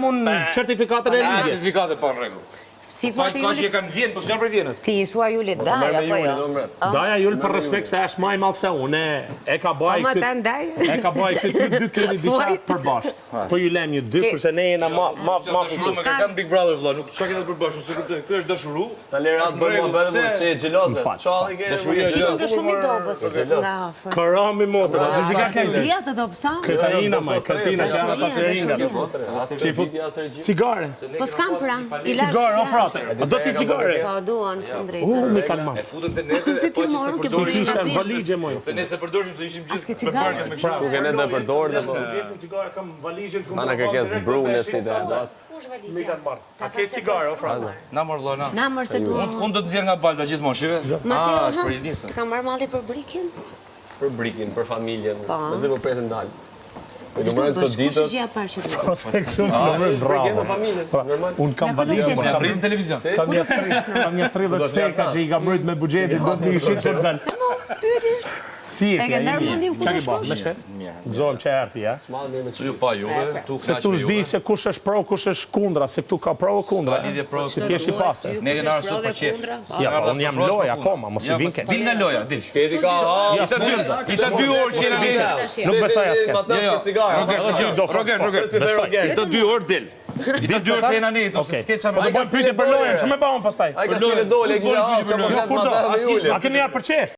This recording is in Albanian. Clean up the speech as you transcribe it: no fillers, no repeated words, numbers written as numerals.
kam unë certifikatën e ligjes. Certifikate pa në rregull. Si thua ti Ka që Juli? kanë vjen, po s'janë për vjenët. Ti i thua Juli Daja, apo jo? Daja Jul për respekt se është maj malse unë. E ka baj Po, ma ta këtë... ndaj. E ka baj këtë dy keni diqa përbasht. Po ju lem një dy, kurse ne jena ma Dashuru me ka kanë Big Brother vëlla, nuk çka keni përbashkë, se kuptoj. Ky është dashuru. Ta lerat bën më bëhet më çe xheloze. Çfarë ke? Dashuria Ti që ke shumë i dobët nga afër. Karami motra, dizi ka kemë. Dashuria të dobësa? Kretajina maj, kretina që ana paseringa. Cigare. Po s'kam pra. I lash. Cigare, o frate. A do ti cigare? Po duan që drejtë. Mi kanë marrë. Futën te netë, Se ti po që se morën ke përdorin. Kisha në valigje moj. Se ne se përdorshim se ishim As ke gjithë me cigare? parket me kështu. Ku ne do përdor dhe po. Gjetën cigare kam valigjen ku. Ana ka kes brune si dhe das. Mi kanë marrë. A ke cigare, o frate? Na mor vëlla na. Na mërë se duan. Unë do të nxjerr nga balta gjithmonë, shive. Mateo, Është për Elisën. Ka marrë malli për brikin? Për brikin, për familjen. Po. Dhe po presin dal. Po Ç'do numërojnë bësh? këto Kush ditët. është gjëja e parë që do bësh? Se këtu në mërë Për bravo. familjen, normal. Unë kam valigjen, Ja prit në televizion. kam një 30 steka që i ka mërët me bugjetin, do të një shqit për dal. Pyeti është. Si e E ke ndar mendin ku Qa do ki bo, shkosh? me shtet? Gëzojmë që erti, ja? Small me Ju pa juve, tu Se kaq këtu me s'di juve. se kush është pro, kush është kundra, se këtu ka pro e kundra. Ka lidhje pro. Si t'jesh i pastë. Ne kemi arsu për qef. Si, apo, unë jam loj akoma, mos i vinke. Dil nga loja, dil. Shteti ka. I të 2 orë që jena ne. Nuk besoj asket. I të 2 orë dil. I të 2 orë që jena ne, to se s'ke qa Po me do bëjmë pyetje për lojën, që me bëmë pastaj? Ai ka skele dole, gjë. A keni ja për qef?